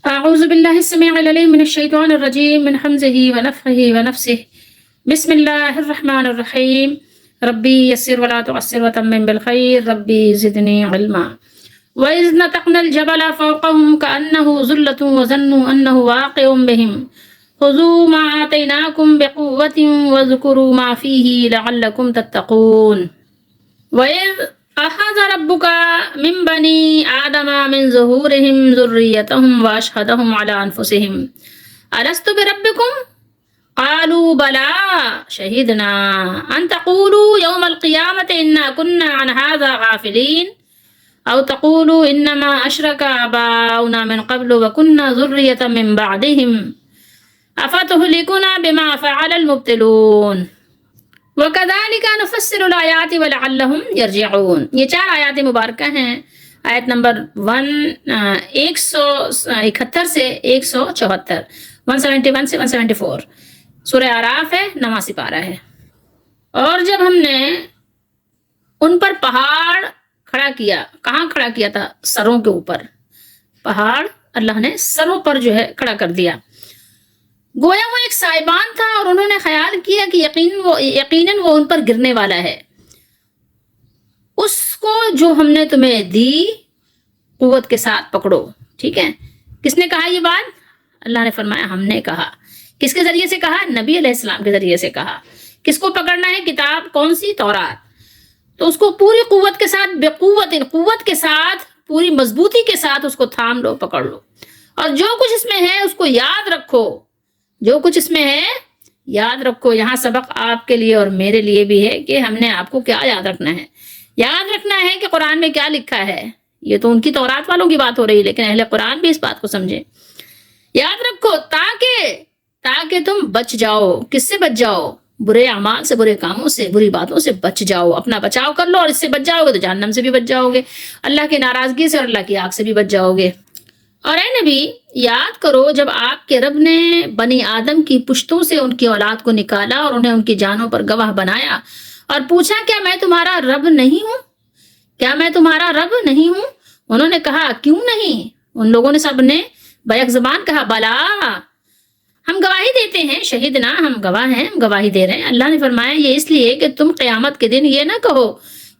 أعوذ بالله السميع العليم من الشيطان الرجيم من حمزه ونفخه ونفسه. بسم الله الرحمن الرحيم. ربي يسر ولا تعسر وتمم بالخير. ربي زدني علما. وإذ نتقنا الجبل فوقهم كأنه ظلة وظنوا أنه واقع بهم خذوا ما آتيناكم بقوة واذكروا ما فيه لعلكم تتقون. وإذ أخذ ربك من بني آدم من ظهورهم ذريتهم وأشهدهم على أنفسهم ألست بربكم قالوا بلى شهدنا أن تقولوا يوم القيامة إنا كنا عن هذا غافلين أو تقولوا إنما أشرك آباؤنا من قبل وكنا ذرية من بعدهم أفتهلكنا بما فعل المبطلون وَكَذَلِكَ نُفَسِّلُ الْآيَاتِ وَلَعَلَّهُمْ يَرْجِعُونَ. یہ 4 آیات مبارکہ ہیں. آیت نمبر 171 سے 174، 171 سے 174. سورہ اعراف ہے، 9واں پارہ ہے. اور جب ہم نے ان پر پہاڑ کھڑا کیا، کہاں کھڑا کیا تھا؟ سروں کے اوپر. پہاڑ اللہ نے سروں پر جو ہے کھڑا کر دیا. گویا وہ ایک سائبان تھا اور انہوں نے خیال کیا کہ یقیناً وہ ان پر گرنے والا ہے. اس کو جو ہم نے تمہیں دی قوت کے ساتھ پکڑو. ٹھیک ہے، کس نے کہا یہ بات؟ اللہ نے فرمایا ہم نے کہا. کس کے ذریعے سے کہا؟ نبی علیہ السلام کے ذریعے سے کہا. کس کو پکڑنا ہے؟ کتاب کون سی؟ تورات. تو اس کو پوری قوت کے ساتھ، قوت کے ساتھ، پوری مضبوطی کے ساتھ اس کو تھام لو، پکڑ لو. اور جو کچھ اس میں ہے اس کو یاد رکھو. جو کچھ اس میں ہے یاد رکھو. یہاں سبق آپ کے لیے اور میرے لیے بھی ہے کہ ہم نے آپ کو کیا یاد رکھنا ہے. یاد رکھنا ہے کہ قرآن میں کیا لکھا ہے. یہ تو ان کی تورات والوں کی بات ہو رہی ہے، لیکن اہل قرآن بھی اس بات کو سمجھے. یاد رکھو تاکہ تم بچ جاؤ. کس سے بچ جاؤ؟ برے اعمال سے، برے کاموں سے، بری باتوں سے بچ جاؤ. اپنا بچاؤ کر لو، اور اس سے بچ جاؤ گے تو جہنم سے بھی بچ جاؤ گے، اللہ کی ناراضگی سے اور اللہ کی آگ سے بھی بچ جاؤ گے. اور اے نبی یاد کرو جب آپ کے رب نے بنی آدم کی پشتوں سے ان کی اولاد کو نکالا اور انہیں ان کی جانوں پر گواہ بنایا اور پوچھا کیا میں تمہارا رب نہیں ہوں؟ کیا میں تمہارا رب نہیں ہوں؟ انہوں نے کہا کیوں نہیں؟ ان لوگوں نے سب نے بیک زبان کہا بلا ہم گواہی دیتے ہیں، شہیدنا ہم گواہ ہیں، ہم گواہی دے رہے ہیں. اللہ نے فرمایا یہ اس لیے کہ تم قیامت کے دن یہ نہ کہو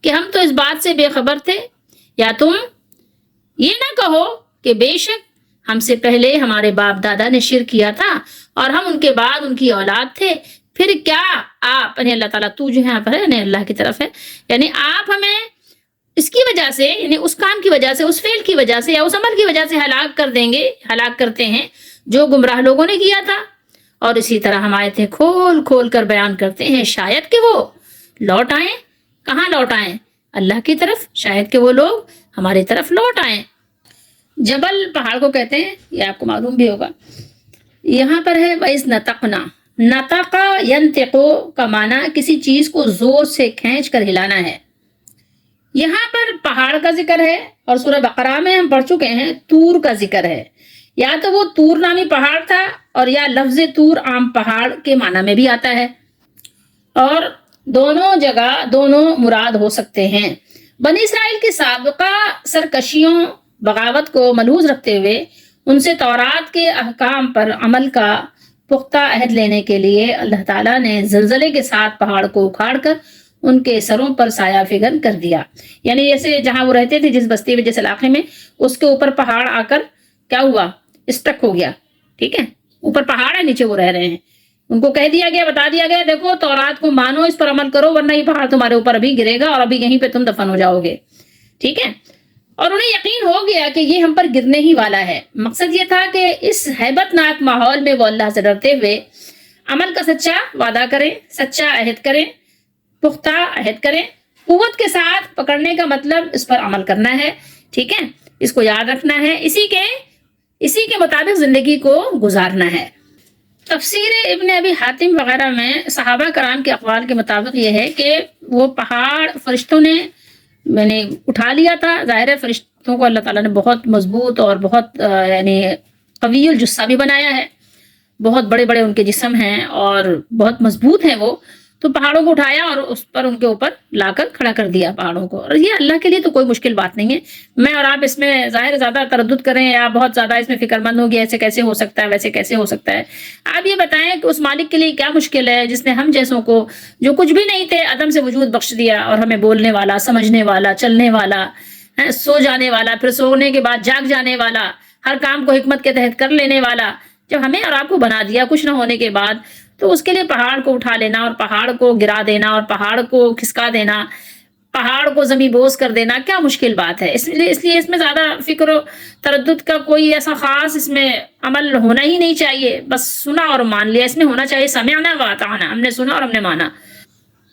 کہ ہم تو اس بات سے بے خبر تھے، یا تم یہ نہ کہو کہ بے شک ہم سے پہلے ہمارے باپ دادا نے شرک کیا تھا اور ہم ان کے بعد ان کی اولاد تھے. پھر کیا آپ، یعنی اللہ تعالیٰ تو جو یہاں پر ہے یعنی اللہ کی طرف ہے، یعنی آپ ہمیں اس کی وجہ سے، یعنی اس کام کی وجہ سے، اس فعل کی وجہ سے یا اس عمل کی وجہ سے ہلاک کر دیں گے، ہلاک کرتے ہیں جو گمراہ لوگوں نے کیا تھا. اور اسی طرح ہم آیتیں کھول کھول کر بیان کرتے ہیں شاید کہ وہ لوٹ آئیں. کہاں لوٹ آئیں؟ اللہ کی طرف. شاید کہ وہ لوگ ہماری طرف لوٹ آئیں. جبل پہاڑ کو کہتے ہیں، یہ آپ کو معلوم بھی ہوگا. یہاں پر ہے وَإِذْ نَتَقْنَا. نَتَقَ يَنْتِقُ کا معنی کسی چیز کو زور سے کھینچ کر ہلانا ہے. یہاں پر پہاڑ کا ذکر ہے اور سورہ بقرہ میں ہم پڑھ چکے ہیں طور کا ذکر ہے. یا تو وہ طور نامی پہاڑ تھا اور یا لفظ طور عام پہاڑ کے معنی میں بھی آتا ہے، اور دونوں جگہ دونوں مراد ہو سکتے ہیں. بنی اسرائیل کی سابقہ سرکشیوں، بغاوت کو ملحوظ رکھتے ہوئے ان سے تورات کے احکام پر عمل کا پختہ عہد لینے کے لیے اللہ تعالیٰ نے زلزلے کے ساتھ پہاڑ کو اکھاڑ کر ان کے سروں پر سایہ فگن کر دیا. یعنی جیسے جہاں وہ رہتے تھے، جس بستی میں، جس علاقے میں، اس کے اوپر پہاڑ آ کر کیا ہوا؟ اسٹک ہو گیا. ٹھیک ہے، اوپر پہاڑ ہے، نیچے وہ رہ رہے ہیں. ان کو کہہ دیا گیا، بتا دیا گیا دیکھو تورات کو مانو، اس پر عمل کرو، ورنہ یہ پہاڑ تمہارے اوپر ابھی گرے گا اور ابھی یہیں پہ تم دفن ہو جاؤ گے. ٹھیک ہے، اور انہیں یقین ہو گیا کہ یہ ہم پر گرنے ہی والا ہے. مقصد یہ تھا کہ اس ہیبت ناک ماحول میں وہ اللہ سے ڈرتے ہوئے عمل کا سچا وعدہ کریں، سچا عہد کریں، پختہ عہد کریں. قوت کے ساتھ پکڑنے کا مطلب اس پر عمل کرنا ہے. ٹھیک ہے، اس کو یاد رکھنا ہے، اسی کے مطابق زندگی کو گزارنا ہے. تفسیر ابن ابی حاتم وغیرہ میں صحابہ کرام کے اقوال کے مطابق یہ ہے کہ وہ پہاڑ فرشتوں نے اٹھا لیا تھا. ظاہر ہے فرشتوں کو اللہ تعالیٰ نے بہت مضبوط اور بہت یعنی قوی الجثہ بھی بنایا ہے. بہت بڑے بڑے ان کے جسم ہیں اور بہت مضبوط ہیں وہ. تو پہاڑوں کو اٹھایا اور اس پر ان کے اوپر لا کر کھڑا کر دیا پہاڑوں کو. اور یہ اللہ کے لیے تو کوئی مشکل بات نہیں ہے. میں اور آپ اس میں ظاہر زیادہ تردد کریں یا بہت زیادہ اس میں فکر مند ہوگی ایسے کیسے ہو سکتا ہے ویسے کیسے ہو سکتا ہے. آپ یہ بتائیں کہ اس مالک کے لیے کیا مشکل ہے جس نے ہم جیسوں کو جو کچھ بھی نہیں تھے عدم سے وجود بخش دیا اور ہمیں بولنے والا، سمجھنے والا، چلنے والا، سو جانے والا، پھر سونے کے بعد جاگ جانے والا، ہر کام کو حکمت کے تحت کر لینے والا، جب ہمیں اور آپ کو بنا دیا کچھ نہ ہونے کے بعد، تو اس کے لیے پہاڑ کو اٹھا لینا اور پہاڑ کو گرا دینا اور پہاڑ کو کھسکا دینا، پہاڑ کو زمین بوس کر دینا کیا مشکل بات ہے. اس لیے اس میں زیادہ فکر و تردد کا کوئی ایسا خاص اس میں عمل ہونا ہی نہیں چاہیے. بس سنا اور مان لیا. اس میں ہونا چاہیے سمعنا و اطعنا، ہم نے سنا اور ہم نے مانا.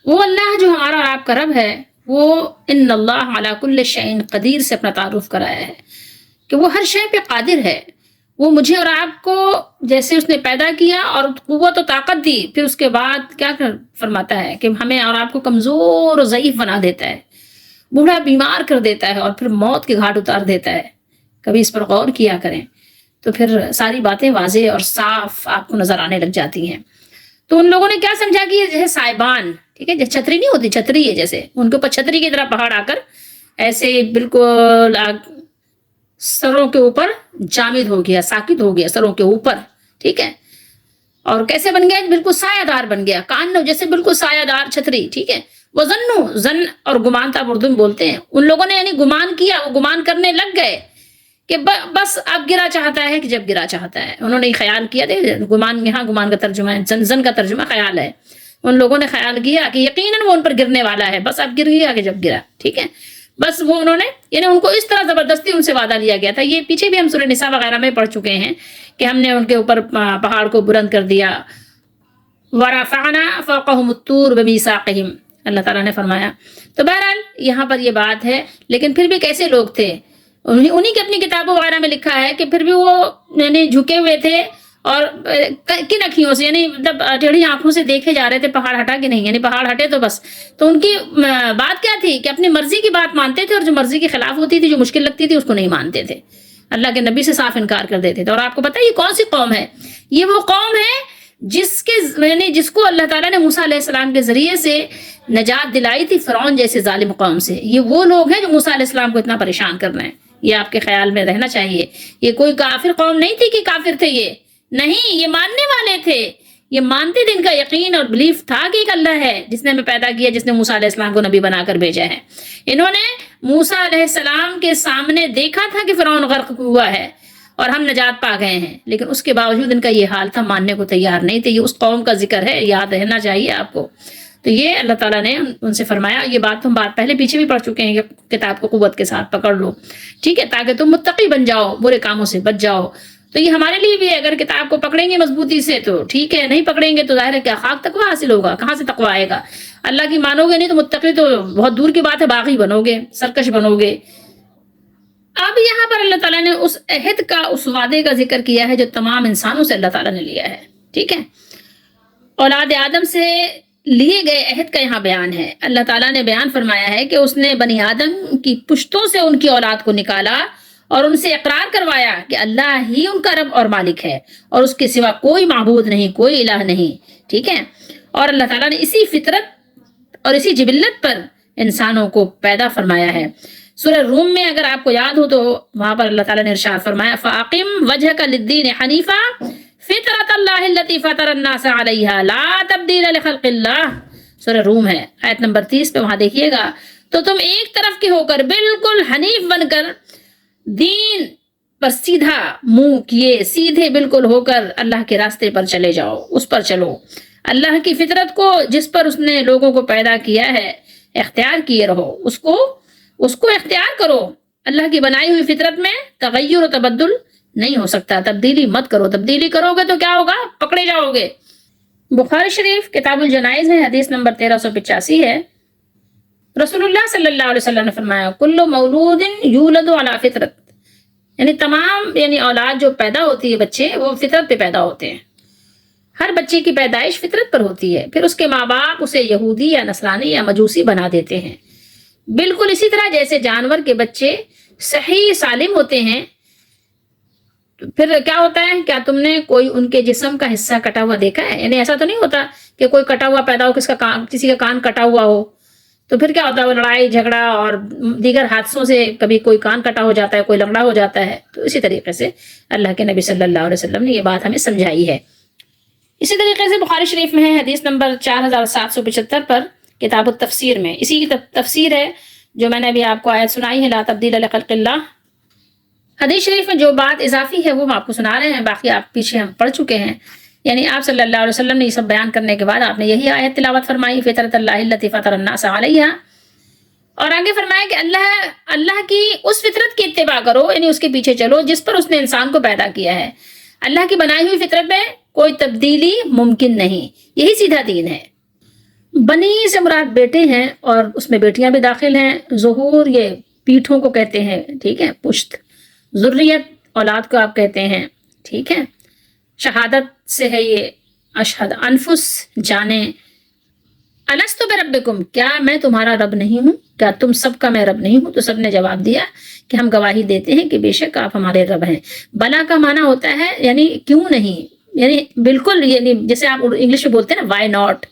وہ اللہ جو ہمارا اور آپ کا رب ہے، وہ ان اللہ علی کل شیء قدیر سے اپنا تعارف کرایا ہے کہ وہ ہر شے پہ قادر ہے. وہ مجھے اور آپ کو جیسے اس نے پیدا کیا اور قوت و طاقت دی، پھر اس کے بعد کیا فرماتا ہے کہ ہمیں اور آپ کو کمزور اور ضعیف بنا دیتا ہے، بوڑھا بیمار کر دیتا ہے اور پھر موت کے گھاٹ اتار دیتا ہے. کبھی اس پر غور کیا کریں تو پھر ساری باتیں واضح اور صاف آپ کو نظر آنے لگ جاتی ہیں. تو ان لوگوں نے کیا سمجھا کہ یہ جیسے سائبان، ٹھیک ہے، جیسے چھتری نہیں ہوتی، چھتری ہے جیسے، ان کے اوپر چھتری کی طرح پہاڑ آ کر ایسے بالکل سروں کے اوپر جامد ہو گیا، ساکت ہو گیا سروں کے اوپر، ٹھیک ہے. اور کیسے بن گیا؟ بالکل سایہ دار بن گیا، کانو جیسے بالکل سایہ دار چھتری، ٹھیک ہے. وہ زن اور گمان تھا اردو میں بولتے ہیں. ان لوگوں نے یعنی گمان کیا، وہ گمان کرنے لگ گئے کہ بس اب گرا چاہتا ہے کہ جب گرا چاہتا ہے. انہوں نے خیال کیا، گمان، یہاں گمان کا ترجمہ ہے، زن کا ترجمہ خیال ہے. ان لوگوں نے خیال کیا کہ یقیناً وہ ان پر گرنے والا ہے، بس اب گر گیا کہ جب گرا، ٹھیک ہے. بس وہ انہوں نے یعنی ان کو اس طرح زبردستی ان سے وعدہ لیا گیا تھا. یہ پیچھے بھی ہم سورہ نساء وغیرہ میں پڑھ چکے ہیں کہ ہم نے ان کے اوپر پہاڑ کو بلند کر دیا. وَرَفَعْنَا فَوْقَهُمُ الطُّورَ بِمِيثَاقِهِمْ، اللہ تعالیٰ نے فرمایا. تو بہرحال یہاں پر یہ بات ہے، لیکن پھر بھی کیسے لوگ تھے؟ انہی کی اپنی کتابوں وغیرہ میں لکھا ہے کہ پھر بھی وہ یعنی جھکے ہوئے تھے اور کن اکھیوں سے، یعنی مطلب ٹیڑھی آنکھوں سے دیکھے جا رہے تھے. پہاڑ ہٹا کہ نہیں، یعنی پہاڑ ہٹے تو بس. تو ان کی بات کیا تھی کہ اپنی مرضی کی بات مانتے تھے اور جو مرضی کے خلاف ہوتی تھی، جو مشکل لگتی تھی، اس کو نہیں مانتے تھے. اللہ کے نبی سے صاف انکار کر دیتے تھے. اور آپ کو پتہ ہے یہ کون سی قوم ہے؟ یہ وہ قوم ہے جس کو اللہ تعالیٰ نے موسیٰ علیہ السلام کے ذریعے سے نجات دلائی تھی فرعون جیسے ظالم قوم سے. یہ وہ لوگ ہیں جو موسیٰ علیہ السلام کو اتنا پریشان کر رہے ہیں. یہ آپ کے خیال میں رہنا چاہیے. یہ کوئی کافر قوم نہیں تھی کہ کافر تھے، یہ نہیں، یہ ماننے والے تھے. یہ مانتے تھے، ان کا یقین اور بلیف تھا کہ ایک اللہ ہے جس نے ہمیں پیدا کیا، جس نے موسیٰ علیہ السلام کو نبی بنا کر بھیجا ہے. انہوں نے موسیٰ علیہ السلام کے سامنے دیکھا تھا کہ فرعون غرق ہوا ہے اور ہم نجات پا گئے ہیں، لیکن اس کے باوجود ان کا یہ حال تھا، ماننے کو تیار نہیں تھے. یہ اس قوم کا ذکر ہے، یاد رہنا چاہیے آپ کو. تو یہ اللہ تعالیٰ نے ان سے فرمایا. یہ بات ہم پہلے پیچھے بھی پڑھ چکے ہیں کہ کتاب کو قوت کے ساتھ پکڑ لو، ٹھیک ہے، تاکہ تم متقی بن جاؤ، برے کاموں سے بچ جاؤ. تو یہ ہمارے لیے بھی ہے، اگر کتاب کو پکڑیں گے مضبوطی سے تو ٹھیک ہے، نہیں پکڑیں گے تو ظاہر ہے کیا خاک تقویٰ حاصل ہوگا، کہاں سے تقویٰ آئے گا؟ اللہ کی مانو گے نہیں تو متقی تو بہت دور کی بات ہے، باغی بنو گے، سرکش بنو گے. اب یہاں پر اللہ تعالیٰ نے اس عہد کا، اس وعدے کا ذکر کیا ہے جو تمام انسانوں سے اللہ تعالیٰ نے لیا ہے، ٹھیک ہے. اولاد آدم سے لیے گئے عہد کا یہاں بیان ہے. اللہ تعالیٰ نے بیان فرمایا ہے کہ اس نے بنی آدم کی پشتوں سے ان کی اولاد کو نکالا اور ان سے اقرار کروایا کہ اللہ ہی ان کا رب اور مالک ہے اور اس کے سوا کوئی معبود نہیں، کوئی الہ نہیں، ٹھیک ہے. اور اللہ تعالیٰ نے اسی فطرت اور اسی جبلت پر انسانوں کو پیدا فرمایا ہے. سورہ روم میں اگر آپ کو یاد ہو تو وہاں پر اللہ تعالیٰ نے ارشاد فرمایا فَأَقِمْ وَجْهَكَ لِلدِّينِ حَنِيفًا فِطْرَةَ اللَّهِ الَّتِي فَطَرَ النَّاسَ عَلَيْهَا لَا تَبْدِيلَ لِخَلْقِ اللَّهِ. سورہ روم ہے، آیت نمبر 30 پہ، وہاں دیکھیے گا. تو تم ایک طرف کے ہو کر بالکل حنیف بن کر دین پر سیدھا منہ کیے، سیدھے بالکل ہو کر اللہ کے راستے پر چلے جاؤ، اس پر چلو. اللہ کی فطرت کو جس پر اس نے لوگوں کو پیدا کیا ہے اختیار کیے رہو، اس کو اختیار کرو. اللہ کی بنائی ہوئی فطرت میں تغیر و تبدل نہیں ہو سکتا. تبدیلی مت کرو، تبدیلی کرو گے تو کیا ہوگا؟ پکڑے جاؤ گے. بخاری شریف کتاب الجنائز ہے، حدیث نمبر 1385 ہے. رسول اللہ صلی اللہ علیہ وسلم نے فرمایا کل مولود یولد علی فطرت، یعنی تمام اولاد جو پیدا ہوتی ہے، بچے، وہ فطرت پہ پیدا ہوتے ہیں. ہر بچے کی پیدائش فطرت پر ہوتی ہے، پھر اس کے ماں باپ اسے یہودی یا نصرانی یا مجوسی بنا دیتے ہیں. بالکل اسی طرح جیسے جانور کے بچے صحیح سالم ہوتے ہیں پھر کیا ہوتا ہے, کیا تم نے کوئی ان کے جسم کا حصہ کٹا ہوا دیکھا ہے؟ یعنی ایسا تو نہیں ہوتا کہ کوئی کٹا ہوا پیدا ہو, کسی کا کان کٹا ہوا ہو, تو پھر کیا ہوتا ہے, وہ لڑائی جھگڑا اور دیگر حادثوں سے کبھی کوئی کان کٹا ہو جاتا ہے, کوئی لنگڑا ہو جاتا ہے. تو اسی طریقے سے اللہ کے نبی صلی اللہ علیہ وسلم نے یہ بات ہمیں سمجھائی ہے. اسی طریقے سے بخاری شریف میں ہے حدیث نمبر 4775 پر کتاب التفسیر میں, اسی کی تفسیر ہے جو میں نے ابھی آپ کو آیت سنائی ہے, لا تبدیل لخلق اللہ. حدیث شریف میں جو بات اضافی ہے وہ ہم آپ کو سنا رہے ہیں, باقی آپ پیچھے ہم پڑھ چکے ہیں. یعنی آپ صلی اللہ علیہ وسلم نے یہ سب بیان کرنے کے بعد آپ نے یہی آیت تلاوت فرمائی, فطرت اللہ التی فطر الناس علیہا, اور آگے فرمایا کہ اللہ کی اس فطرت کی اتباع کرو, یعنی اس کے پیچھے چلو جس پر اس نے انسان کو پیدا کیا ہے. اللہ کی بنائی ہوئی فطرت میں کوئی تبدیلی ممکن نہیں, یہی سیدھا دین ہے. بنی سے مراد بیٹے ہیں اور اس میں بیٹیاں بھی داخل ہیں. ظہور یہ پیٹھوں کو کہتے ہیں, ٹھیک ہے, پشت. ذریت اولاد کو آپ کہتے ہیں, ٹھیک ہے. شہادت سے ہے یہ, اشہد, انفس جانیں. الست بربکم, کیا میں تمہارا رب نہیں ہوں, کیا تم سب کا میں رب نہیں ہوں؟ تو سب نے جواب دیا کہ ہم گواہی دیتے ہیں کہ بے شک آپ ہمارے رب ہیں. بلا کا معنی ہوتا ہے یعنی کیوں نہیں, یعنی بالکل, یعنی جیسے آپ انگلش میں بولتے ہیں نا, وائی ناٹ.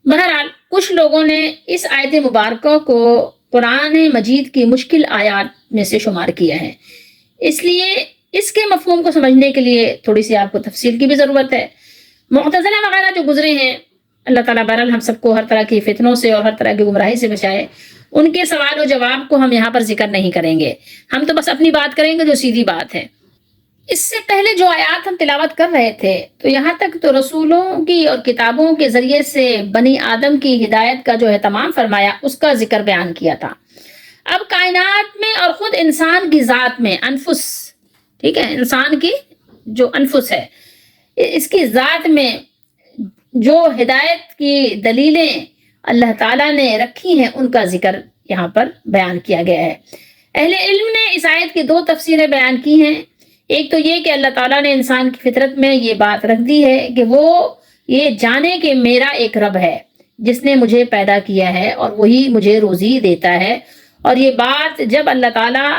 بہرحال کچھ لوگوں نے اس آیت مبارکہ کو قرآن مجید کی مشکل آیات میں سے شمار کیا ہے, اس لیے اس کے مفہوم کو سمجھنے کے لیے تھوڑی سی آپ کو تفصیل کی بھی ضرورت ہے. معتزلہ وغیرہ جو گزرے ہیں, اللہ تعالیٰ بہرحال ہم سب کو ہر طرح کی فتنوں سے اور ہر طرح کی گمراہی سے بچائے, ان کے سوال و جواب کو ہم یہاں پر ذکر نہیں کریں گے. ہم تو بس اپنی بات کریں گے جو سیدھی بات ہے. اس سے پہلے جو آیات ہم تلاوت کر رہے تھے, تو یہاں تک تو رسولوں کی اور کتابوں کے ذریعے سے بنی آدم کی ہدایت کا جو اہتمام فرمایا اس کا ذکر بیان کیا تھا. اب کائنات میں اور خود انسان کی ذات میں, انفس, ٹھیک ہے, انسان کی جو انفس ہے اس کی ذات میں جو ہدایت کی دلیلیں اللہ تعالیٰ نے رکھی ہیں ان کا ذکر یہاں پر بیان کیا گیا ہے. اہل علم نے اس آیت کی دو تفسیریں بیان کی ہیں. ایک تو یہ کہ اللہ تعالیٰ نے انسان کی فطرت میں یہ بات رکھ دی ہے کہ وہ یہ جانے کہ میرا ایک رب ہے جس نے مجھے پیدا کیا ہے اور وہی مجھے روزی دیتا ہے. اور یہ بات جب اللہ تعالیٰ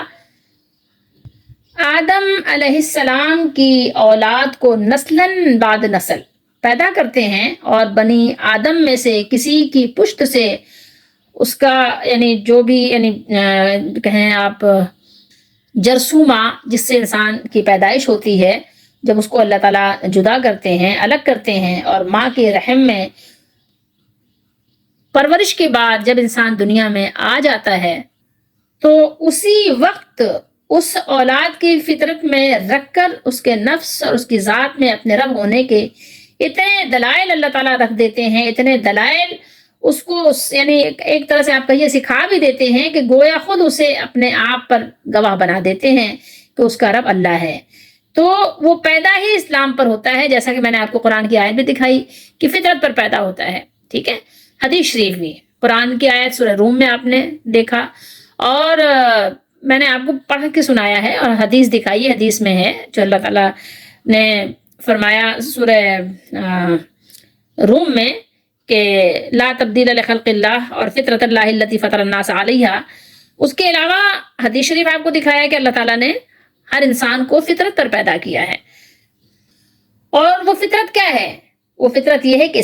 آدم علیہ السلام کی اولاد کو نسلاً بعد نسل پیدا کرتے ہیں اور بنی آدم میں سے کسی کی پشت سے اس کا یعنی جو بھی یعنی کہیں آپ جرثومہ جس سے انسان کی پیدائش ہوتی ہے, جب اس کو اللہ تعالیٰ جدا کرتے ہیں, الگ کرتے ہیں, اور ماں کے رحم میں پرورش کے بعد جب انسان دنیا میں آ جاتا ہے, تو اسی وقت اس اولاد کی فطرت میں رکھ کر اس کے نفس اور اس کی ذات میں اپنے رب ہونے کے اتنے دلائل اللہ تعالیٰ رکھ دیتے ہیں, اتنے دلائل اس کو یعنی ایک طرح سے آپ کہیے سکھا بھی دیتے ہیں کہ گویا خود اسے اپنے آپ پر گواہ بنا دیتے ہیں کہ اس کا رب اللہ ہے. تو وہ پیدا ہی اسلام پر ہوتا ہے, جیسا کہ میں نے آپ کو قرآن کی آیت بھی دکھائی کہ فطرت پر پیدا ہوتا ہے, ٹھیک ہے. حدیث شریف بھی, قرآن کی آیت سورہ روم میں آپ نے دیکھا, اور میں نے آپ کو پڑھ کے سنایا ہے, اور حدیث دکھائی, حدیث میں ہے جو اللہ تعالیٰ نے فرمایا سورہ روم میں کہ لا تبدیل لخلق اللہ اور فطرت اللہ التی فطر الناس علیہا. اس کے علاوہ حدیث شریف آپ کو دکھایا کہ اللہ تعالیٰ نے ہر انسان کو فطرت پر پیدا کیا ہے, اور وہ فطرت کیا ہے؟ وہ فطرت یہ ہے کہ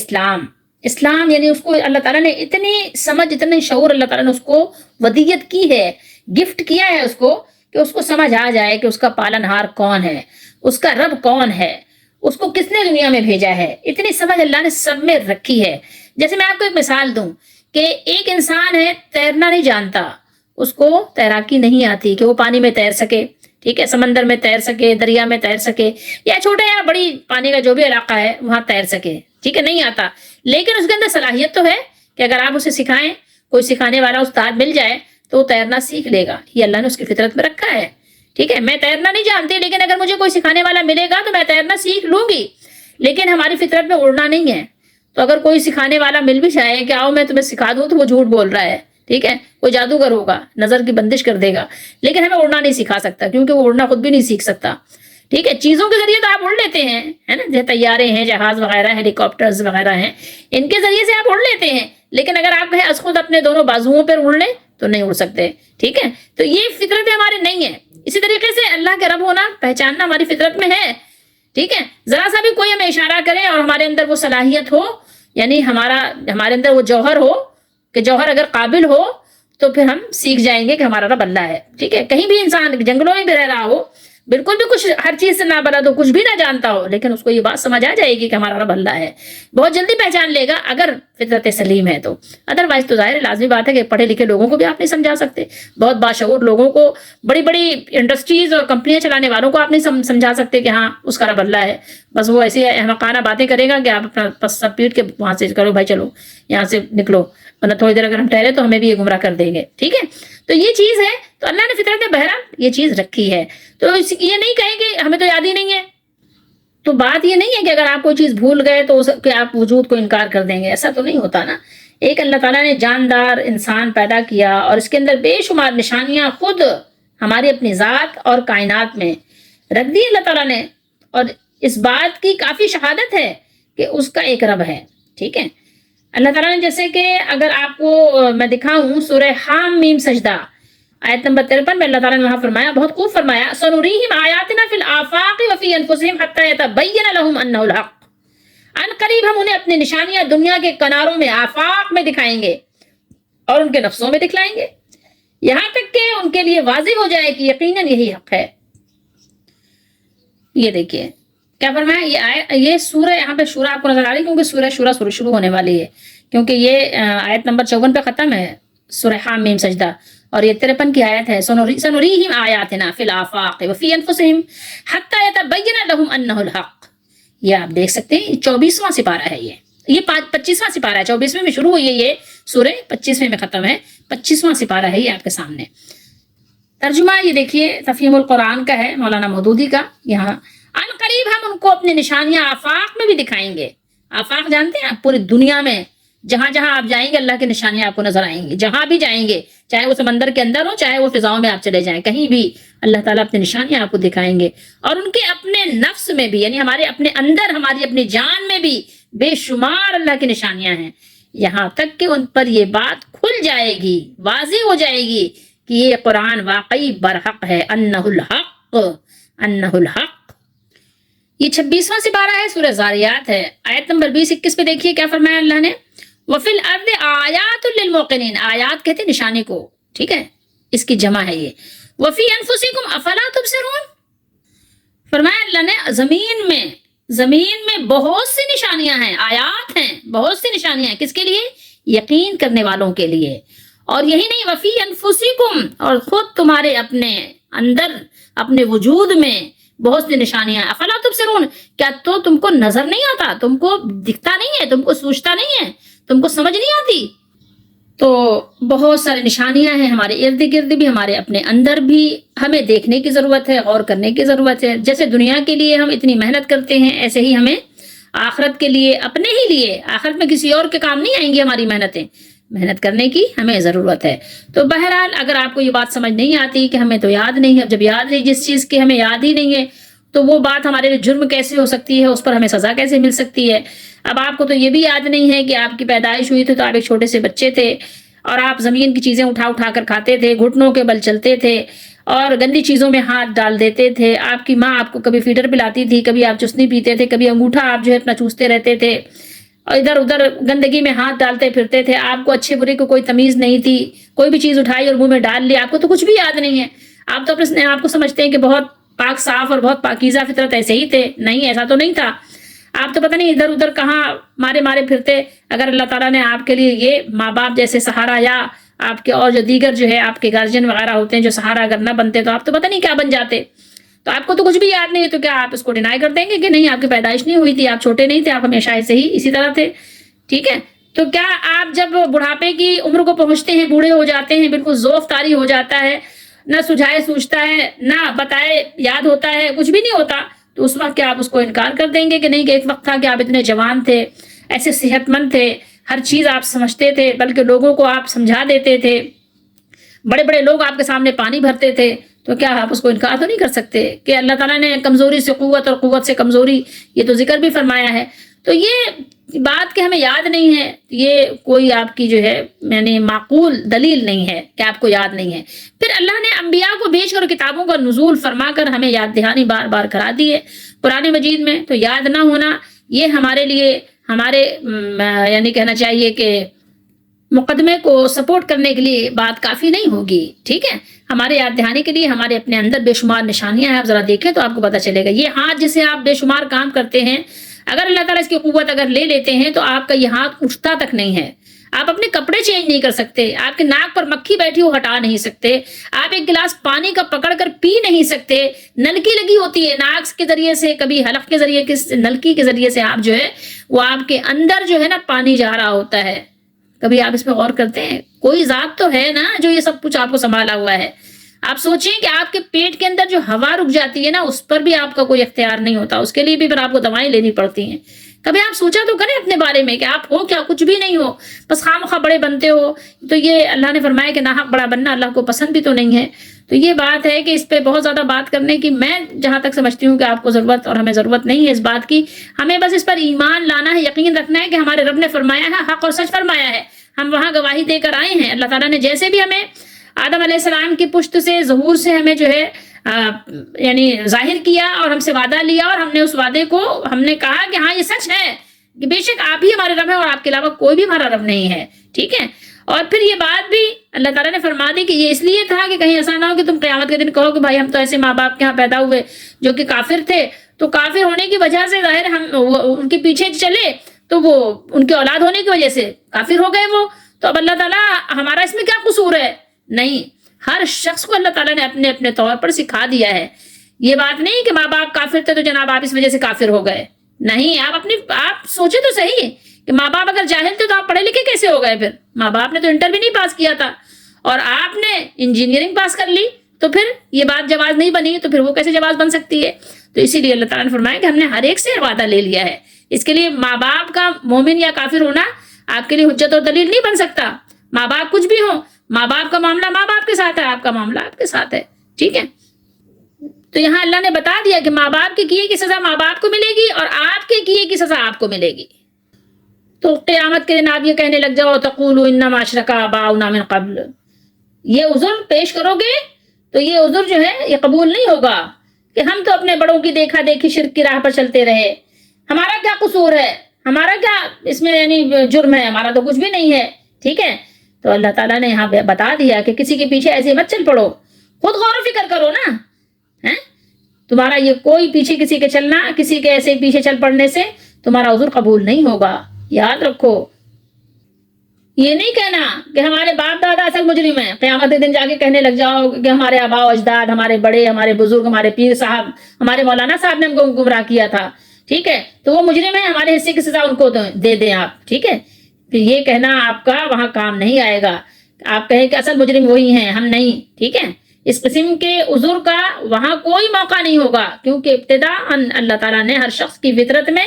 اسلام یعنی اس کو اللہ تعالیٰ نے اتنی سمجھ, اتنی شعور اللہ تعالیٰ نے اس کو ودیت کی ہے, گفٹ کیا ہے اس کو, کہ اس کو سمجھ آ جائے کہ اس کا پالن ہار کون ہے, اس کا رب کون ہے, اس کو کس نے دنیا میں بھیجا ہے. اتنی سمجھ اللہ نے سب میں رکھی ہے. جیسے میں آپ کو ایک مثال دوں کہ ایک انسان ہے تیرنا نہیں جانتا, اس کو تیراکی نہیں آتی کہ وہ پانی میں تیر سکے, ٹھیک ہے, سمندر میں تیر سکے, دریا میں تیر سکے, یا چھوٹے یا بڑی پانی کا جو بھی علاقہ ہے وہاں تیر سکے, ٹھیک ہے, نہیں آتا. لیکن اس کے اندر صلاحیت تو ہے کہ اگر آپ اسے سکھائیں, کوئی سکھانے والا استاد مل جائے تو وہ تیرنا سیکھ لے گا. یہ اللہ نے اس کی فطرت میں رکھا ہے, ٹھیک ہے. میں تیرنا نہیں جانتی, لیکن اگر مجھے کوئی سکھانے والا ملے گا تو میں تیرنا سیکھ لوں گی. لیکن ہماری فطرت میں اڑنا نہیں ہے, تو اگر کوئی سکھانے والا مل بھی جائے کہ آؤ میں تمہیں سکھا دوں, تو وہ جھوٹ بول رہا ہے, ٹھیک ہے, کوئی جادوگر ہوگا, نظر کی بندش کر دے گا, لیکن ہمیں اڑنا نہیں سکھا سکتا, کیونکہ وہ اڑنا خود بھی نہیں سیکھ سکتا, ٹھیک ہے. چیزوں کے ذریعے تو آپ اڑ لیتے ہیں, ہے نا, جیسے طیارے ہیں, جہاز وغیرہ, ہیلی کاپٹرز وغیرہ ہیں, ان کے ذریعے سے آپ اڑ لیتے ہیں, لیکن اگر آپ کہیں از خود اپنے دونوں بازوؤں پر اڑ لیں تو نہیں اڑ سکتے, ٹھیک ہے. تو یہ فطرت ہماری نہیں ہے. اسی طریقے سے اللہ کے رب ہونا پہچاننا ہماری فطرت میں ہے، ٹھیک ہے. ذرا سا بھی کوئی ہمیں اشارہ کرے اور ہمارے اندر وہ صلاحیت ہو، یعنی ہمارے اندر وہ جوہر ہو کہ جوہر اگر قابل ہو تو پھر ہم سیکھ جائیں گے کہ ہمارا رب اللہ ہے، ٹھیک ہے. کہیں بھی انسان جنگلوں میں بھی رہ رہا ہو، بالکل بھی کچھ ہر چیز سے نہ بلد ہو، کچھ بھی نہ جانتا ہو، لیکن اس کو یہ بات سمجھ آ جائے گی کہ ہمارا رب اللہ ہے. بہت جلدی پہچان لے گا اگر فطرت سلیم ہے تو. ادروائز تو ظاہر لازمی بات ہے کہ پڑھے لکھے لوگوں کو بھی آپ نہیں سمجھا سکتے، بہت باشعور لوگوں کو، بڑی بڑی انڈسٹریز اور کمپنیاں چلانے والوں کو آپ نہیں سمجھا سکتے کہ ہاں اس کا رب اللہ ہے. بس وہ ایسی احمقانہ باتیں کرے گا کہ آپ اپنا پس سب پیٹ کے وہاں سے کرو بھائی چلو یہاں سے نکلو، ورنہ تھوڑی دیر اگر ہم ٹھہرے تو ہمیں بھی یہ گمراہ کر دیں گے، ٹھیک ہے. تو یہ چیز ہے، تو اللہ نے فطرت بہرحال یہ چیز رکھی ہے. تو یہ نہیں کہیں کہ ہمیں تو یاد ہی نہیں ہے. تو بات یہ نہیں ہے کہ اگر آپ کوئی چیز بھول گئے تو کہ آپ وجود کو انکار کر دیں گے، ایسا تو نہیں ہوتا نا. ایک اللہ تعالیٰ نے جاندار انسان پیدا کیا اور اس کے اندر بے شمار نشانیاں خود ہماری اپنی ذات اور کائنات میں رکھ دی اللہ تعالیٰ نے، اور اس بات کی کافی شہادت ہے کہ اس کا ایک رب ہے، ٹھیک ہے. اللہ تعالیٰ نے جیسے کہ اگر آپ کو میں دکھاؤں سورہ حام میم سجدہ آیت نمبر 53 میں اللہ تعالیٰ نے وہاں فرمایا، بہت خوب فرمایا، سنریہم آیاتنا فی الآفاق وفی انفسہم حتی یتبین لہم انہ الحق. ان قریب ہم انہیں اپنی نشانیاں دنیا کے کناروں میں آفاق میں دکھائیں گے اور ان کے نفسوں میں دکھلائیں گے، یہاں تک کہ ان کے لیے واضح ہو جائے کہ یقیناً یہی حق ہے. یہ دیکھیے کیا فرمایا، یہ سورہ یہاں پہ شورا آپ کو نظر آ رہی کیونکہ سورہ شورا شروع ہونے والی ہے، کیونکہ یہ آیت نمبر 54 پہ ختم ہے سورہ حام میم سجدہ، اور یہ 53 کی آیت ہے، سنریہم آیاتنا فی الآفاق وفی انفسہم حتی یتبین لہم انہ الحق. یہ آپ دیکھ سکتے ہیں 24واں سپارہ ہے، یہ 25واں سپارہ ہے. 24ویں میں شروع ہوئی ہے یہ سورہ، 25ویں میں ختم ہے، 25واں سپارہ ہے یہ آپ کے سامنے. ترجمہ یہ دیکھیے تفہیم القرآن کا ہے مولانا مودودی کا. یہاں ان قریب ہم ان کو اپنی نشانیاں آفاق میں بھی دکھائیں گے. آفاق جانتے ہیں پوری دنیا میں جہاں جہاں آپ جائیں گے اللہ کی نشانیاں آپ کو نظر آئیں گی، جہاں بھی جائیں گے، چاہے وہ سمندر کے اندر ہو چاہے وہ فضاؤں میں آپ چلے جائیں، کہیں بھی اللہ تعالیٰ اپنی نشانیاں آپ کو دکھائیں گے. اور ان کے اپنے نفس میں بھی، یعنی ہمارے اپنے اندر، ہماری اپنی جان میں بھی بے شمار اللہ کی نشانیاں ہیں، یہاں تک کہ ان پر یہ بات کھل جائے گی، واضح ہو جائے گی کہ یہ قرآن واقعی برحق ہے. انہ الحق، انہ الحق. یہ 26واں سپارہ ہے، سورہ زاریات ہے، آیت نمبر 20-21 پہ دیکھیے کیا فرمایا اللہ نے، وَفِي الْأَرْضِ آیَاتٌ لِّلْمُوقِنِينَ. آیات کہتے ہیں نشانے کو، ٹھیک ہے، اس کی جمع ہے یہ. وَفِي أَنفُسِكُمْ أَفَلَا تُبْصِرُونَ. فرمایا اللہ نے زمین میں بہت سی نشانیاں ہیں، آیات ہیں، بہت سی نشانیاں ہیں. کس کے لیے؟ یقین کرنے والوں کے لیے. اور یہی نہیں، وفی انفسکم، اور خود تمہارے اپنے اندر، اپنے وجود میں بہت سی نشانیاں. افلا تبصرون، کیا تو تم کو نظر نہیں آتا، تم کو دکھتا نہیں ہے، تم کو سوچتا نہیں ہے، تم کو سمجھ نہیں آتی؟ تو بہت ساری نشانیاں ہیں ہمارے ارد گرد بھی، ہمارے اپنے اندر بھی. ہمیں دیکھنے کی ضرورت ہے، غور کرنے کی ضرورت ہے. جیسے دنیا کے لیے ہم اتنی محنت کرتے ہیں، ایسے ہی ہمیں آخرت کے لیے، اپنے ہی لیے، آخرت میں کسی اور کے کام نہیں آئیں گی ہماری محنتیں، محنت کرنے کی ہمیں ضرورت ہے. تو بہرحال اگر آپ کو یہ بات سمجھ نہیں آتی کہ ہمیں تو یاد نہیں ہے، جب یاد نہیں، جس چیز کی ہمیں یاد ہی نہیں ہے تو وہ بات ہمارے لیے جرم کیسے ہو سکتی ہے، اس پر ہمیں سزا کیسے مل سکتی ہے. اب آپ کو تو یہ بھی یاد نہیں ہے کہ آپ کی پیدائش ہوئی تھی تو آپ ایک چھوٹے سے بچے تھے اور آپ زمین کی چیزیں اٹھا اٹھا کر کھاتے تھے، گھٹنوں کے بل چلتے تھے اور گندی چیزوں میں ہاتھ ڈال دیتے تھے. آپ کی ماں آپ کو کبھی فیڈر پلاتی تھی، کبھی آپ چسنی پیتے تھے، کبھی انگوٹھا آپ جو ہے اپنا چوستے رہتے تھے اور ادھر ادھر گندگی میں ہاتھ ڈالتے پھرتے تھے. آپ کو اچھے برے کو کوئی تمیز نہیں تھی، کوئی بھی چیز اٹھائی اور منہ میں ڈال لی، آپ کو تو کچھ بھی یاد نہیں ہے. آپ تو اپنے آپ کو سمجھتے ہیں کہ بہت پاک صاف اور بہت پاکیزہ فطرت، ایسے ہی تھے. نہیں، ایسا تو نہیں تھا. آپ تو پتہ نہیں ادھر ادھر کہاں مارے مارے پھرتے. اگر اللہ تعالیٰ نے آپ کے لیے یہ ماں باپ جیسے سہارا، یا آپ کے اور جو دیگر جو ہے آپ کے گارجین وغیرہ ہوتے ہیں جو سہارا اگر نہ بنتے تو آپ تو پتہ نہیں کیا بن جاتے. تو آپ کو تو کچھ بھی یاد نہیں ہے، تو کیا آپ اس کو ڈینائی کر دیں گے کہ نہیں، آپ کی پیدائش نہیں ہوئی تھی، آپ چھوٹے نہیں تھے، آپ ہمیشہ ایسے ہی اسی طرح تھے؟ ٹھیک ہے. تو کیا آپ جب بڑھاپے کی عمر کو پہنچتے ہیں، بوڑھے ہو جاتے ہیں، بالکل ذوف طاری ہو جاتا ہے، نہ سجھائے سوچتا ہے، نہ بتائے یاد ہوتا ہے، کچھ بھی نہیں ہوتا، تو اس وقت کیا آپ اس کو انکار کر دیں گے کہ نہیں، کہ ایک وقت تھا کہ آپ اتنے جوان تھے، ایسے صحت مند تھے، ہر چیز آپ سمجھتے تھے، بلکہ لوگوں کو آپ سمجھا دیتے تھے، بڑے بڑے لوگ آپ کے سامنے پانی بھرتے تھے. تو کیا آپ اس کو انکار تو نہیں کر سکتے کہ اللہ تعالیٰ نے کمزوری سے قوت اور قوت سے کمزوری، یہ تو ذکر بھی فرمایا ہے. تو یہ بات کہ ہمیں یاد نہیں ہے، یہ کوئی آپ کی جو ہے یعنی معقول دلیل نہیں ہے کہ آپ کو یاد نہیں ہے۔ پھر اللہ نے انبیاء کو بھیج کر کتابوں کا نزول فرما کر ہمیں یاد دہانی بار بار کرا دی ہے قرآن مجید میں، تو یاد نہ ہونا یہ ہمارے لیے ہمارے یعنی کہنا چاہیے کہ مقدمے کو سپورٹ کرنے کے لیے بات کافی نہیں ہوگی، ٹھیک ہے۔ ہمارے یاد دہانی کے لیے ہمارے اپنے اندر بے شمار نشانیاں ہیں، آپ ذرا دیکھیں تو آپ کو پتہ چلے گا۔ یہ ہاتھ جسے آپ بے شمار کام کرتے ہیں، اگر اللہ تعالیٰ اس کی قوت اگر لے لیتے ہیں تو آپ کا یہ ہاتھ اٹھتا تک نہیں ہے۔ آپ اپنے کپڑے چینج نہیں کر سکتے، آپ کے ناک پر مکھی بیٹھی ہو ہٹا نہیں سکتے، آپ ایک گلاس پانی کا پکڑ کر پی نہیں سکتے، نلکی لگی ہوتی ہے ناک کے ذریعے سے، کبھی حلق کے ذریعے نلکی کے ذریعے سے آپ جو ہے وہ آپ کے اندر جو ہے نا پانی جا رہا ہوتا ہے۔ کبھی آپ اس پہ غور کرتے ہیں؟ کوئی ذات تو ہے نا جو یہ سب کچھ آپ کو سنبھالا ہوا ہے۔ آپ سوچیں کہ آپ کے پیٹ کے اندر جو ہوا رک جاتی ہے نا، اس پر بھی آپ کا کوئی اختیار نہیں ہوتا، اس کے لیے بھی پھر آپ کو دوائیں لینی پڑتی ہیں۔ کبھی آپ سوچا تو کریں اپنے بارے میں کہ آپ ہو کیا، کچھ بھی نہیں ہو، بس خواہ بڑے بنتے ہو۔ تو یہ اللہ نے فرمایا کہ ناحق بڑا بننا اللہ کو پسند بھی تو نہیں ہے۔ تو یہ بات ہے کہ اس پہ بہت زیادہ بات کرنے کی میں جہاں تک سمجھتی ہوں کہ آپ کو ضرورت اور ہمیں ضرورت نہیں ہے اس بات کی۔ ہمیں بس اس پر ایمان لانا ہے، یقین رکھنا ہے کہ ہمارے رب نے فرمایا ہے، حق اور سچ فرمایا ہے، ہم وہاں گواہی دے کر آئے ہیں۔ اللہ تعالیٰ نے جیسے بھی ہمیں آدم علیہ السلام کی پشت سے ظہور سے ہمیں جو ہے یعنی ظاہر کیا اور ہم سے وعدہ لیا، اور ہم نے اس وعدے کو ہم نے کہا کہ ہاں یہ سچ ہے کہ بے شک آپ ہی ہمارے رب ہیں اور آپ کے علاوہ کوئی بھی ہمارا رب نہیں ہے، ٹھیک ہے۔ اور پھر یہ بات بھی اللہ تعالیٰ نے فرما دی کہ یہ اس لیے تھا کہ کہیں ایسا نہ ہو کہ تم قیامت کے دن کہو کہ بھائی ہم تو ایسے ماں باپ کے ہاں پیدا ہوئے جو کہ کافر تھے، تو کافر ہونے کی وجہ سے ظاہر ہم ان کے پیچھے چلے تو وہ ان کی اولاد ہونے کی وجہ سے کافر ہو گئے وہ، تو اب اللہ تعالیٰ ہمارا اس میں کیا قصور ہے؟ نہیں، ہر شخص کو اللہ تعالیٰ نے اپنے اپنے طور پر سکھا دیا ہے۔ یہ بات نہیں کہ ماں باپ کافر تھے تو جناب آپ اس وجہ سے کافر ہو گئے، نہیں۔ آپ سوچے تو صحیح کہ ماں باپ اگر جاہل تھے تو آپ پڑھے لکھے کیسے ہو گئے؟ پھر ماں باپ نے تو انٹر بھی نہیں پاس کیا تھا اور آپ نے انجینئرنگ پاس کر لی، تو پھر یہ بات جواز نہیں بنی، تو پھر وہ کیسے جواز بن سکتی ہے؟ تو اسی لیے اللہ تعالیٰ نے فرمایا کہ ہم نے ہر ایک سے وعدہ لے لیا ہے۔ اس کے لیے ماں باپ کا مومن یا کافر ہونا آپ کے لیے حجت اور دلیل نہیں بن سکتا۔ ماں باپ کچھ بھی ہو، ماں باپ کا معاملہ ماں باپ کے ساتھ ہے، آپ کا معاملہ آپ کے ساتھ ہے، ٹھیک ہے۔ تو یہاں اللہ نے بتا دیا کہ ماں باپ کے کیے کی سزا ماں باپ کو ملے گی اور آپ کے کیے کی سزا آپ کو ملے گی۔ تو قیامت کے دن آپ یہ کہنے لگ جاؤ تقولوا انما اشرک آباؤنا من قبل، یہ عذر پیش کرو گے تو یہ عذر جو ہے یہ قبول نہیں ہوگا کہ ہم تو اپنے بڑوں کی دیکھا دیکھی شرک کی راہ پر چلتے رہے، ہمارا کیا قصور ہے، ہمارا کیا اس میں یعنی جرم ہے، ہمارا تو کچھ بھی نہیں ہے، ٹھیک ہے۔ تو اللہ تعالیٰ نے یہاں بتا دیا کہ کسی کے پیچھے ایسے مت چل پڑو، خود غور و فکر کرو نا، تمہارا یہ کوئی پیچھے کسی کے چلنا، کسی کے ایسے پیچھے چل پڑنے سے تمہارا عذر قبول نہیں ہوگا۔ یاد رکھو، یہ نہیں کہنا کہ ہمارے باپ دادا اصل مجرم ہیں، قیامت کے دن جا کے کہنے لگ جاؤ کہ ہمارے آباء و اجداد، ہمارے بڑے، ہمارے بزرگ، ہمارے پیر صاحب، ہمارے مولانا صاحب نے ہم کو گمراہ کیا تھا، ٹھیک ہے، تو وہ مجرم ہیں، ہمارے حصے کی سزا ان کو دے دیں آپ، ٹھیک ہے۔ پھر یہ کہنا آپ کا وہاں کام نہیں آئے گا، آپ کہیں کہ اصل مجرم وہی ہیں، ہم نہیں، ٹھیک ہے۔ اس قسم کے عذر کا وہاں کوئی موقع نہیں ہوگا، کیونکہ ابتدا اللہ تعالیٰ نے ہر شخص کی فطرت میں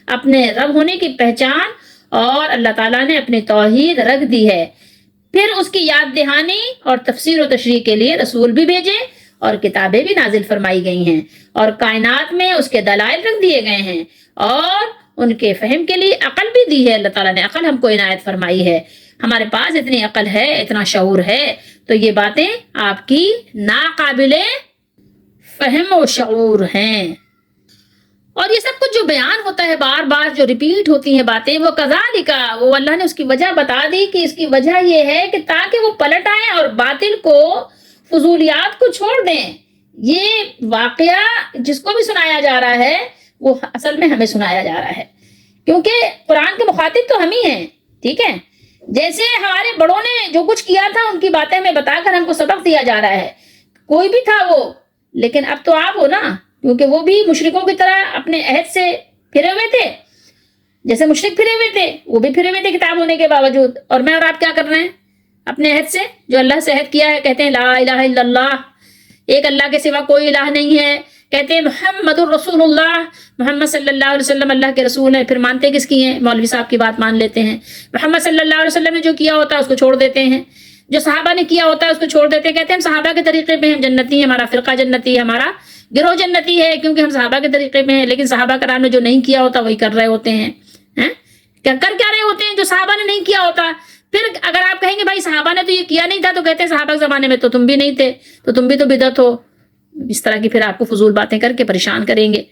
اپنے رب ہونے کی پہچان اور اللہ تعالیٰ نے اپنی توحید رکھ دی ہے۔ پھر اس کی یاد دہانی اور تفسیر و تشریح کے لیے رسول بھی بھیجے اور کتابیں بھی نازل فرمائی گئی ہیں اور کائنات میں اس کے دلائل رکھ دیے گئے ہیں اور ان کے فہم کے لیے عقل بھی دی ہے۔ اللہ تعالیٰ نے عقل ہم کو عنایت فرمائی ہے، ہمارے پاس اتنی عقل ہے، اتنا شعور ہے، تو یہ باتیں آپ کی ناقابل فہم و شعور ہیں۔ اور یہ سب کچھ جو بیان ہوتا ہے، بار بار جو ریپیٹ ہوتی ہیں باتیں، وہ کذالک، وہ اللہ نے اس کی وجہ بتا دی کہ اس کی وجہ یہ ہے کہ تاکہ وہ پلٹ آئیں اور باطل کو، فضولیات کو چھوڑ دیں۔ یہ واقعہ جس کو بھی سنایا جا رہا ہے وہ اصل میں ہمیں سنایا جا رہا ہے، کیونکہ قرآن کے مخاطب تو ہم ہی ہیں، ٹھیک ہے۔ جیسے ہمارے بڑوں نے جو کچھ کیا تھا ان کی باتیں ہمیں بتا کر ہم کو سبق دیا جا رہا ہے، کوئی بھی تھا وہ، لیکن اب تو آپ ہو نا، کیونکہ وہ بھی مشرکوں کی طرح اپنے عہد سے پھرے ہوئے تھے، جیسے مشرک پھرے ہوئے تھے، وہ بھی پھرے ہوئے تھے کتاب ہونے کے باوجود، اور میں اور آپ کیا کر رہے ہیں اپنے عہد سے، جو اللہ سے عہد کیا ہے، کہتے ہیں لا الہ الا اللہ، ایک اللہ کے سوا کوئی الہ نہیں ہے، کہتے ہیں محمد الرسول اللہ، محمد صلی اللہ علیہ وسلم اللہ کے رسول ہیں، پھر مانتے کس کی ہیں؟ مولوی صاحب کی بات مان لیتے ہیں۔ محمد صلی اللہ علیہ وسلم نے جو کیا ہوتا ہے اس کو چھوڑ دیتے ہیں، جو صحابہ نے کیا ہوتا ہے اس کو چھوڑ دیتے ہیں، کہتے ہیں ہم صحابہ کے طریقے پہ ہم جنتی ہیں، ہمارا فرقہ جنتی ہے، ہمارا گروہ جنتی ہے، کیونکہ ہم صحابہ کے طریقے پہ ہیں، لیکن صحابہ کرام نے جو نہیں کیا ہوتا وہی کر رہے ہوتے ہیں۔ ہیں کر کیا رہے ہوتے ہیں جو صحابہ نے نہیں کیا ہوتا. پھر اگر آپ کہیں گے بھائی صحابہ نے تو یہ کیا نہیں تھا تو کہتے ہیں صحابہ کے زمانے میں تو تم بھی نہیں تھے تو تم بھی تو بدعت ہو. اس طرح کی پھر آپ کو فضول باتیں کر کے پریشان کریں گے.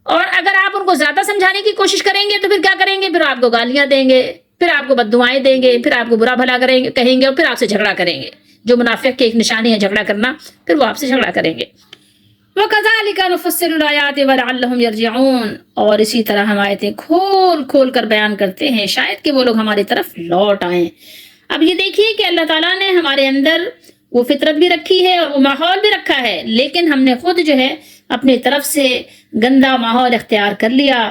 اور اگر آپ ان کو زیادہ سمجھانے کی کوشش کریں گے تو پھر کیا کریں گے, پھر آپ کو گالیاں دیں گے, پھر آپ کو بددعائیں دیں گے, پھر آپ کو برا بھلا کریں گے کہیں گے اور پھر آپ سے جھگڑا کریں گے. جو منافق کی ایک نشانی ہے جھگڑا کرنا, پھر وہ آپ سے جھگڑا کریں گے. وَكَذَلِكَ نُفَصِّلُ الْآيَاتِ وَلَعَلَّهُمْ يَرْجِعُونَ, اور اسی طرح ہم آیتیں کھول کھول کر بیان کرتے ہیں شاید کہ وہ لوگ ہماری طرف لوٹ آئیں. اب یہ دیکھیے کہ اللہ تعالیٰ نے ہمارے اندر وہ فطرت بھی رکھی ہے اور وہ ماحول بھی رکھا ہے, لیکن ہم نے خود جو ہے اپنی طرف سے گندا ماحول اختیار کر لیا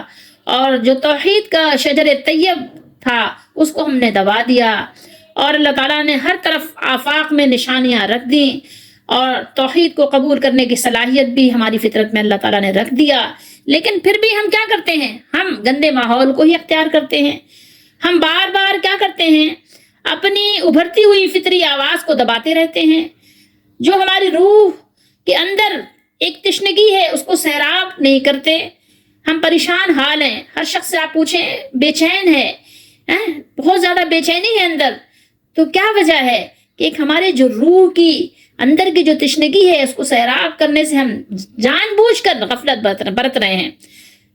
اور جو توحید کا شجر طیب تھا اس کو ہم نے دبا دیا, اور اللہ تعالیٰ نے ہر طرف آفاق میں نشانیاں رکھ دیں اور توحید کو قبول کرنے کی صلاحیت بھی ہماری فطرت میں اللہ تعالیٰ نے رکھ دیا. لیکن پھر بھی ہم کیا کرتے ہیں, ہم گندے ماحول کو ہی اختیار کرتے ہیں. ہم بار بار کیا کرتے ہیں, اپنی ابھرتی ہوئی فطری آواز کو دباتے رہتے ہیں. جو ہماری روح کے اندر ایک تشنگی ہے اس کو سیراب نہیں کرتے. ہم پریشان حال ہیں, ہر شخص سے آپ پوچھیں بے چین ہے, بہت زیادہ بے چینی ہے اندر. تو کیا وجہ ہے کہ ایک ہمارے جو روح کی اندر کی جو تشنگی ہے اس کو سیراب کرنے سے ہم جان بوجھ کر غفلت برت رہے ہیں,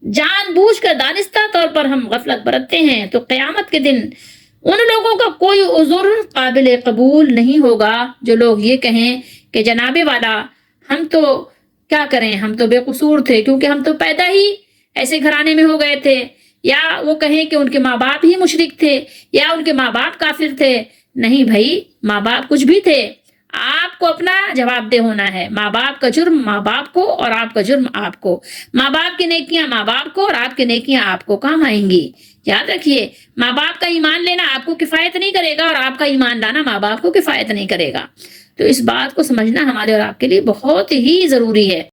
جان بوجھ کر دانستہ طور پر ہم غفلت برتتے ہیں. تو قیامت کے دن ان لوگوں کا کوئی عذر قابل قبول نہیں ہوگا جو لوگ یہ کہیں کہ جناب والا ہم تو کیا کریں, ہم تو بے قصور تھے کیونکہ ہم تو پیدا ہی ایسے گھرانے میں ہو گئے تھے, یا وہ کہیں کہ ان کے ماں باپ ہی مشرک تھے یا ان کے ماں باپ کافر تھے. نہیں بھائی, ماں باپ کچھ بھی تھے, آپ کو اپنا جواب دہ ہونا ہے. ماں باپ کا جرم ماں باپ کو اور آپ کا جرم آپ کو. ماں باپ کی نیکیاں ماں باپ کو اور آپ کی نیکیاں آپ کو کام آئیں گی. یاد رکھیے, ماں باپ کا ایمان لینا آپ کو کفایت نہیں کرے گا اور آپ کا ایمان لانا ماں باپ کو کفایت نہیں کرے گا. تو اس بات کو سمجھنا ہمارے اور آپ کے لیے بہت ہی ضروری ہے.